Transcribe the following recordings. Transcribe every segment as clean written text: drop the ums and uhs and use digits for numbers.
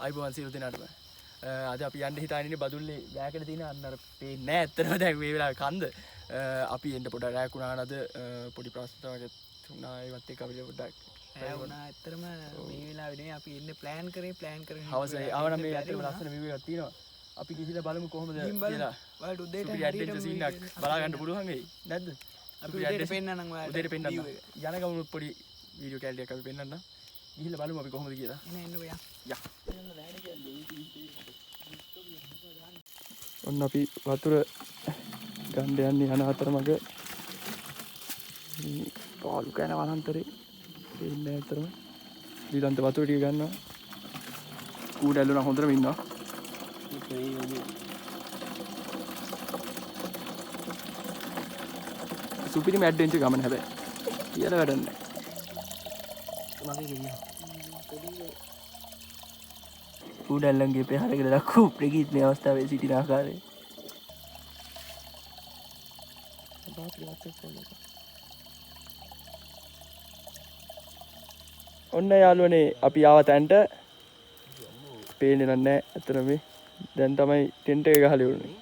අයිබෝන් සියලු දෙනාටම. අද අපි යන්න හිතාගෙන ඉන්නේ බදුල්ලේ වැයකට තියෙන අන්න අර පේන්නේ නැහැ ඇත්තටම දැන් මේ වෙලාවේ කන්ද. අපි එන්න පොඩක් රැයක් වුණා නේද පොඩි ප්‍රශ්න තමයි තුනා ඒවත් එක්ක අපි පොඩක් රැය වුණා ඇත්තටම මේ වෙලාවේ නේ අපි එන්න ප්ලෑන් කරගෙන හවසේ ආවනම් මේ ඇත්තටම ලස්සන view එකක් තියෙනවා. අපි ගිහිල්ලා බලමු කොහොමද කියලා. ඔයාලට උදේට හරියට සීන් එකක් බලා ගන්න පුළුවන් වෙයි නැද්ද? අපි උදේට පෙන්නන්නම් ඔයාලට. උදේට පෙන්නන්න. යන ගමන පොඩි වීඩියෝ කැලරියක් අපි පෙන්නන්නම්. ගිහිල්ලා බලමු අපි කොහොමද කියලා. එන්න ඔයා. යා. ඔන්න අපි වතුර ගන්න යන්නේ යන අතරමඟ පාලු කන වනාන්තරේ දෙන්නේ අතරම ඊළඟ වතුර ටික ගන්නවා. කූඩැල්ලුන හොඳටම ඉන්නවා. සුපිරිම ඇඩ්වෙන්චර් ගමන හැබැයි. කියලා වැඩක් නැහැ. මගේ ගෙනියන්න. කූඩැල්ලන්ගේ පෙරහැරකට දක්වපු ප්‍රගීත් මේ අවස්ථාවේ සිටින ආකාරය. ඔන්න යාළුවනේ අපි ආව තැනට පේන්නේ නැහැ අතන මේ දැන් තමයි ටෙන්ට් එක ගහලා ඉවරනේ.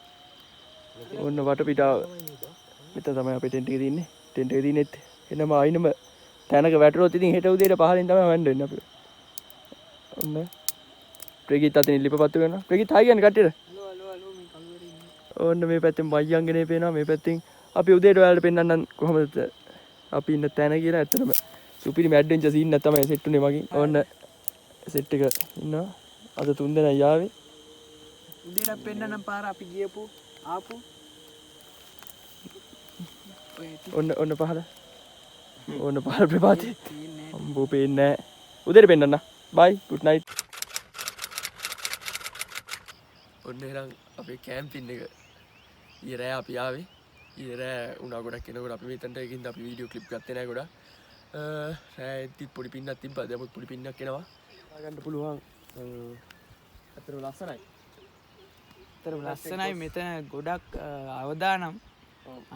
ඔන්න වටපිටාව මෙතන තමයි අපේ ටෙන්ට් එක තියෙන්නේ. ටෙන්ට් එක තියෙනෙත් එනම අයිනම තැනක වැටුනොත් ඉතින් හෙට උදේට පහලින් තමයි වන්න වෙන්නේ අපිට. ඔන්න ප්‍රගීත් අතින් ලිපපත්තු කරනවා. ප්‍රගීත් හයි කියන්නේ කට්ටියට. හලෝ මේ කවුරුරි ඉන්නේ? ඕන්න මේ පැත්තෙන් මයංගනේ පේනවා. මේ පැත්තෙන් අපි උදේට ඔයාලට පෙන්නන්නම් කොහොමද අපි ඉන්න තැන කියලා. ඇත්තටම සුපිරිම ඇඩ්වෙන්චර් සීන් එක තමයි සෙට් උනේ මගින්. ඕන්න සෙට් එක ඉන්නවා. අද 3 දෙනා යාවේ. උදේට පෙන්නන්නම් පාර අපි ගියපු ආපු. ඔන්න පහල. ඕන්න පහල ප්‍රපාතේ. අම්බෝ පේන්නේ නැහැ. උදේට පෙන්නන්න. බයි. good night. ඔන්න එහෙනම් අපේ කැම්පින් එක ඊයේ රෑ අපි ආවේ. ඊයේ රෑ උණා ගොඩක් එනකොට අපි මෙතනට ඒකින්ද අපි වීඩියෝ ක්ලිප් ගත්තේ නැහැ ගොඩක්. රෑටි පොඩි පින්නක් තිබ්බා. දැන් පොඩි පින්නක් එනවා. ගන්න පුළුවන්. අතර ලස්සනයි. ලස්සනයි මෙතන ගොඩක් අවදානම්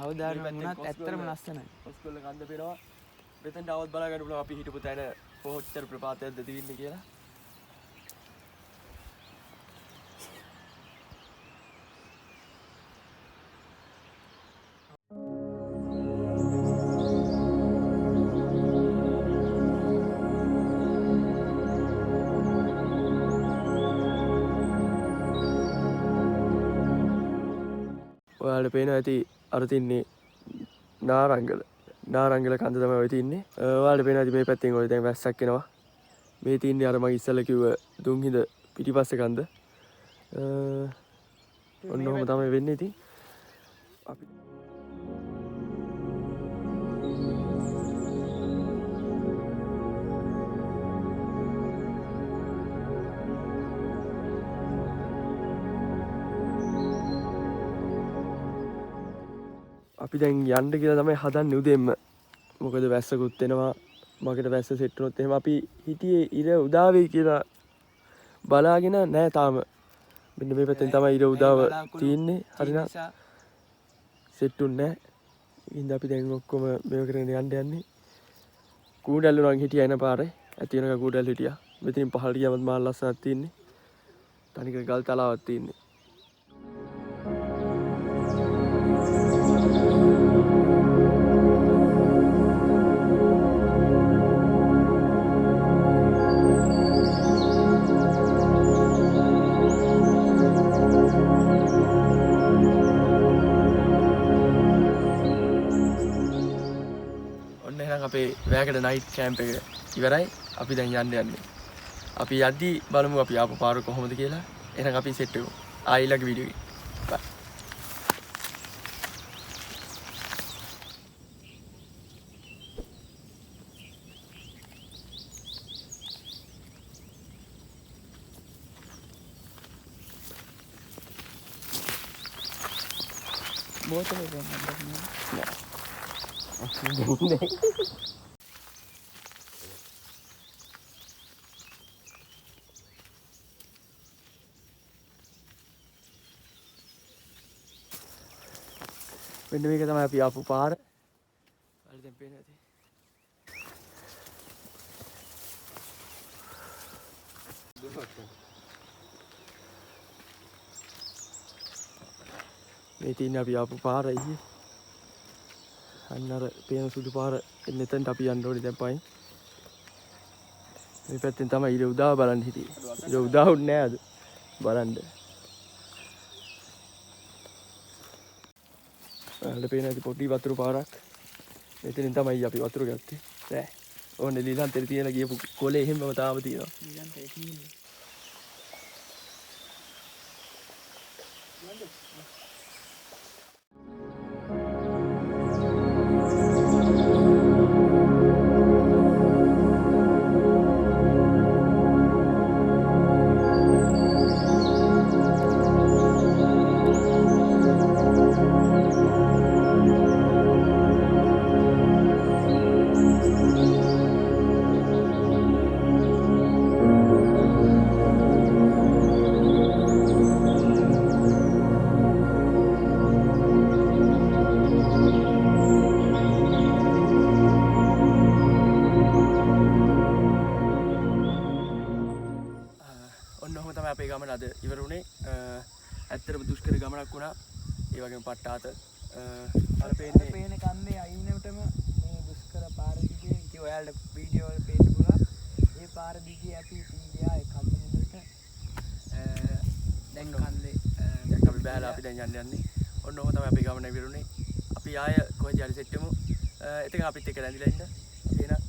වුණත් ඇත්තටම ලස්සනයි. ඔස්කොල්ල කන්ද පේනවා. මෙතනට આવත් බලා ගන්න පුළුවන් අපි හිටපු තැන කොච්චර ප්‍රපාතයක්ද තියෙන්නේ කියලා. ඔයාලට පේනවා ඇති අර තින්නේ නාරංගල කන්ද තමයි ඔය තින්නේ. ඔයාලට පේනවා ඇති මේ පැත්තෙන් ඔය දැන් වැස්සක් එනවා. මේ තින්නේ අර මම ඉස්සෙල්ලා කිව්ව දුම්හිඳ පිටිපස්සේ කන්ද. ඔන්න ඔහම තමයි වෙන්නේ ඉතින්. අපි දැන් යන්න කියලා තමයි හදන්නේ උදේම. මොකද වැස්සකුත් එනවා. මගට වැස්ස සෙට් වුණොත් එහෙම අපි හිටියේ ඉර උදා වෙයි කියලා බලාගෙන නැහැ තාම. මෙන්න මේ පැත්තෙන් තමයි ඉර උදාව තියෙන්නේ. හරිනම් සෙට් උන්නේ නැහැ. ඉතින් අපි දැන් ඔක්කොම මේව කරගෙන යන්න යන්නේ. කූඩැල්ල නම් හිටියා එන පාරේ. ඇති වෙනක කූඩැල්ල හිටියා. මෙතනින් පහළ ගියමත් මාල් ලස්සනක් තියෙන්නේ. තනිකර ගල් තලාවක් තියෙන්නේ. අපේ වැයකට නයිට් කැම්ප් එක ඉවරයි. අපි දැන් යන්නේ. අපි යද්දි බලමු අපි ආපු පාර කොහොමද කියලා. එහෙනම් අපි සෙට් වෙමු. ඊළඟ වීඩියෝ එකේ. බයි. බෝතලේ ගන්න නෑ. මෙන්න මේක තමයි අපි ආපු පාර. හරි දැන් පේන්නේ නැති. මේ තියෙන්නේ අපි ආපු පාර ඊයේ. අන්න අර පේන සුදු පාර එන්න එතනට අපි යන්න ඕනේ දැන් පයින්. මේ පැත්තෙන් තමයි ඉර උදාව බලන්න හිටියේ. ඉර උදාවුත් නෑ අද. බලන්න. අහල පේන ඇති පොඩි වතුර පාරක්. මෙතනින් තමයි අපි වතුර ගත්තේ. නෑ. ඕනේ ලීලන්තේ තියලා ගියපු කොලේ එහෙමම තාම තියෙනවා. ලීලන්තේ තියෙන්නේ. අපේ ගමන අද ඉවර වුණේ. ඇත්තටම දුෂ්කර ගමනක් වුණා. ඒ වගේම පට්ටාත අර පේන කන්දේ අයින්නටම මේ දුෂ්කර පාර දිගේ ඉතින් ඔයාලට වීඩියෝ වල පේන්න පුළුවන්. ඒ පාර දිගේ අපි ඉතින් ගියා ඒ කන්ද මුලට. දැන් කන්දේ දැන් අපි බෑලා අපි දැන් යන්නේ. ඔන්න ඔහොම තමයි අපේ ගමන ඉවර වුණේ. අපි ආය කොහෙද යන්නේ සෙට් වෙමු. එතක අපිත් එක්ක රැඳිලා ඉන්න. එහෙනම්